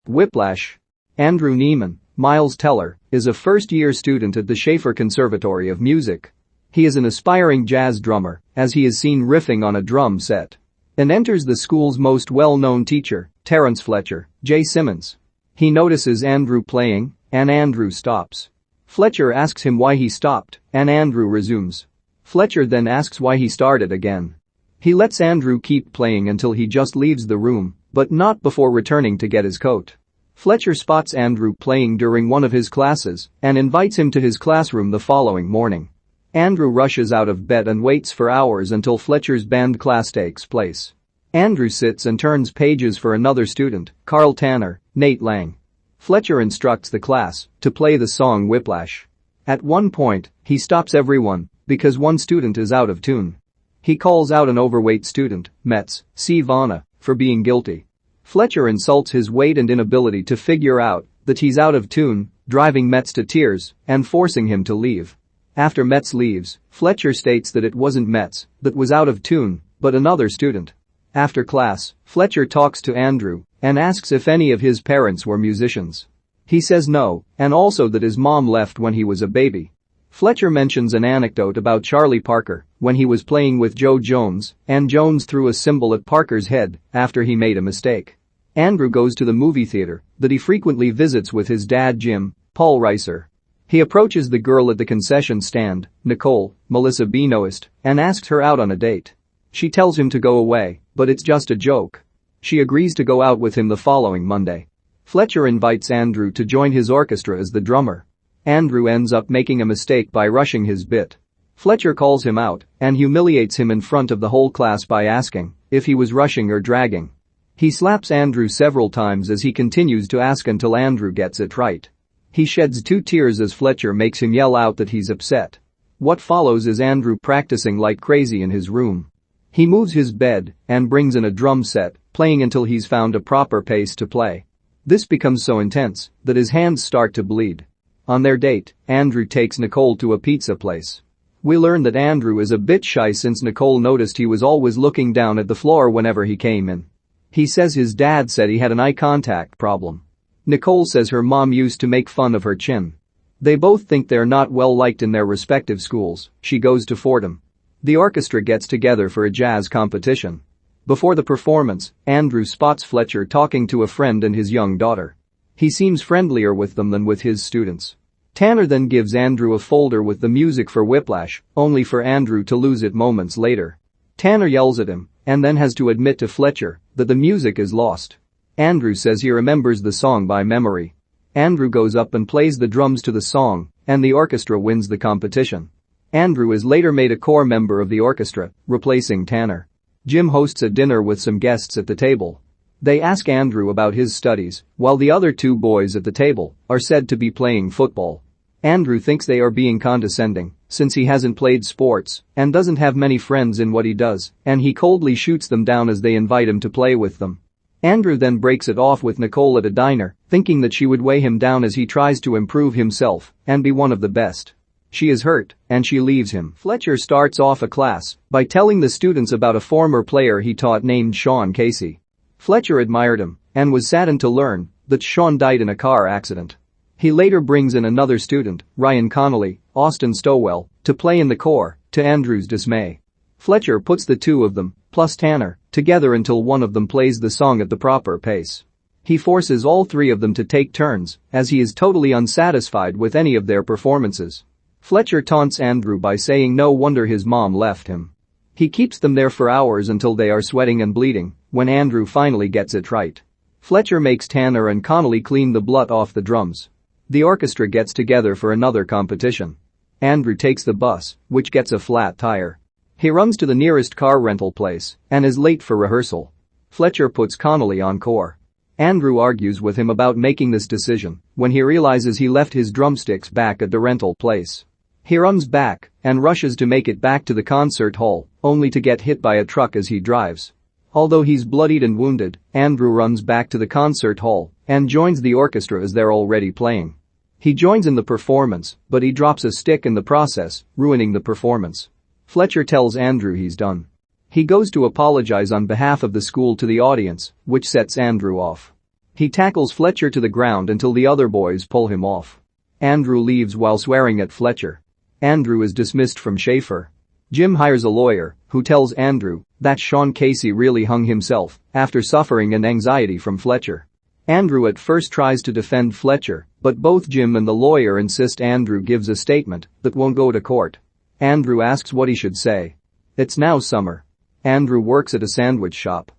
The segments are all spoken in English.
Whiplash. Andrew Neiman, Miles Teller, is a first-year student at the Schaefer Conservatory of Music. He is an aspiring jazz drummer, as he is seen riffing on a drum set. And enters the school's most well-known teacher, Terrence Fletcher, J. Simmons. He notices Andrew playing, and Andrew stops. Fletcher asks him why he stopped, and Andrew resumes. Fletcher then asks why he started again. He lets Andrew keep playing until he just leaves the room, but not before returning to get his coat. Fletcher spots Andrew playing during one of his classes and invites him to his classroom the following morning. Andrew rushes out of bed and waits for hours until Fletcher's band class takes place. Andrew sits and turns pages for another student, Carl Tanner, Nate Lang. Fletcher instructs the class to play the song Whiplash. At one point, he stops everyone because one student is out of tune. He calls out an overweight student, Metz, C. Vanna, for being guilty. Fletcher insults his weight and inability to figure out that he's out of tune, driving Metz to tears and forcing him to leave. After Metz leaves, Fletcher states that it wasn't Metz that was out of tune, but another student. After class, Fletcher talks to Andrew and asks if any of his parents were musicians. He says no, and also that his mom left when he was a baby. Fletcher mentions an anecdote about Charlie Parker when he was playing with Joe Jones and Jones threw a cymbal at Parker's head after he made a mistake. Andrew goes to the movie theater that he frequently visits with his dad Jim, Paul Reiser. He approaches the girl at the concession stand, Nicole, Melissa Benoist, and asks her out on a date. She tells him to go away, but it's just a joke. She agrees to go out with him the following Monday. Fletcher invites Andrew to join his orchestra as the drummer. Andrew ends up making a mistake by rushing his bit. Fletcher calls him out and humiliates him in front of the whole class by asking if he was rushing or dragging. He slaps Andrew several times as he continues to ask until Andrew gets it right. He sheds 2 tears as Fletcher makes him yell out that he's upset. What follows is Andrew practicing like crazy in his room. He moves his bed and brings in a drum set, playing until he's found a proper pace to play. This becomes so intense that his hands start to bleed. On their date, Andrew takes Nicole to a pizza place. We learn that Andrew is a bit shy since Nicole noticed he was always looking down at the floor whenever he came in. He says his dad said he had an eye contact problem. Nicole says her mom used to make fun of her chin. They both think they're not well liked in their respective schools. She goes to Fordham. The orchestra gets together for a jazz competition. Before the performance, Andrew spots Fletcher talking to a friend and his young daughter. He seems friendlier with them than with his students. Tanner then gives Andrew a folder with the music for Whiplash, only for Andrew to lose it moments later. Tanner yells at him and then has to admit to Fletcher that the music is lost. Andrew says he remembers the song by memory. Andrew goes up and plays the drums to the song, and the orchestra wins the competition. Andrew is later made a core member of the orchestra, replacing Tanner. Jim hosts a dinner with some guests at the table. They ask Andrew about his studies, while the other 2 boys at the table are said to be playing football. Andrew thinks they are being condescending, since he hasn't played sports and doesn't have many friends in what he does, and he coldly shoots them down as they invite him to play with them. Andrew then breaks it off with Nicole at a diner, thinking that she would weigh him down as he tries to improve himself and be one of the best. She is hurt, and she leaves him. Fletcher starts off a class by telling the students about a former player he taught named Sean Casey. Fletcher admired him and was saddened to learn that Sean died in a car accident. He later brings in another student, Ryan Connolly, Austin Stowell, to play in the core, to Andrew's dismay. Fletcher puts the 2 of them, plus Tanner, together until one of them plays the song at the proper pace. He forces all 3 of them to take turns, as he is totally unsatisfied with any of their performances. Fletcher taunts Andrew by saying no wonder his mom left him. He keeps them there for hours until they are sweating and bleeding, when Andrew finally gets it right. Fletcher makes Tanner and Connolly clean the blood off the drums. The orchestra gets together for another competition. Andrew takes the bus, which gets a flat tire. He runs to the nearest car rental place and is late for rehearsal. Fletcher puts Connolly on core. Andrew argues with him about making this decision when he realizes he left his drumsticks back at the rental place. He runs back and rushes to make it back to the concert hall, only to get hit by a truck as he drives. Although he's bloodied and wounded, Andrew runs back to the concert hall and joins the orchestra as they're already playing. He joins in the performance, but he drops a stick in the process, ruining the performance. Fletcher tells Andrew he's done. He goes to apologize on behalf of the school to the audience, which sets Andrew off. He tackles Fletcher to the ground until the other boys pull him off. Andrew leaves while swearing at Fletcher. Andrew is dismissed from Schaefer. Jim hires a lawyer who tells Andrew that Sean Casey really hung himself after suffering an anxiety from Fletcher. Andrew at first tries to defend Fletcher, but both Jim and the lawyer insist Andrew gives a statement that won't go to court. Andrew asks what he should say. It's now summer. Andrew works at a sandwich shop.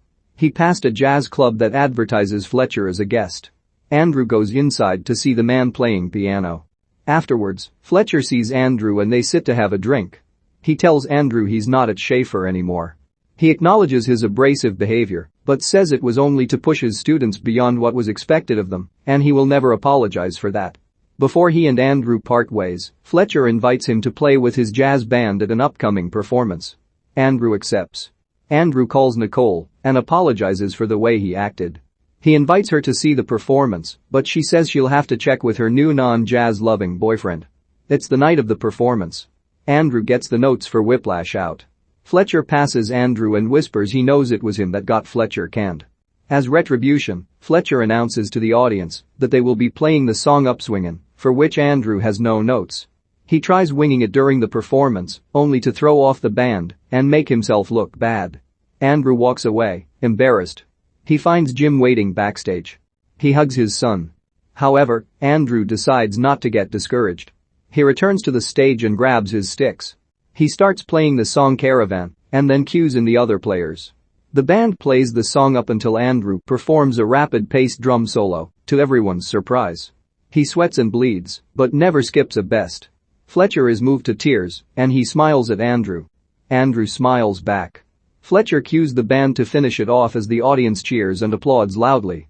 He passed a jazz club that advertises Fletcher as a guest. Andrew goes inside to see the man playing piano. Afterwards, Fletcher sees Andrew and they sit to have a drink. He tells Andrew he's not at Schaefer anymore. He acknowledges his abrasive behavior, but says it was only to push his students beyond what was expected of them, and he will never apologize for that. Before he and Andrew part ways, Fletcher invites him to play with his jazz band at an upcoming performance. Andrew accepts. Andrew calls Nicole and apologizes for the way he acted. He invites her to see the performance, but she says she'll have to check with her new non-jazz loving boyfriend. It's the night of the performance. Andrew gets the notes for Whiplash out. Fletcher passes Andrew and whispers he knows it was him that got Fletcher canned. As retribution, Fletcher announces to the audience that they will be playing the song Upswingin', for which Andrew has no notes. He tries winging it during the performance, only to throw off the band and make himself look bad. Andrew walks away, embarrassed. He finds Jim waiting backstage. He hugs his son. However, Andrew decides not to get discouraged. He returns to the stage and grabs his sticks. He starts playing the song Caravan and then cues in the other players. The band plays the song up until Andrew performs a rapid-paced drum solo, to everyone's surprise. He sweats and bleeds, but never skips a best. Fletcher is moved to tears, and he smiles at Andrew. Andrew smiles back. Fletcher cues the band to finish it off as the audience cheers and applauds loudly.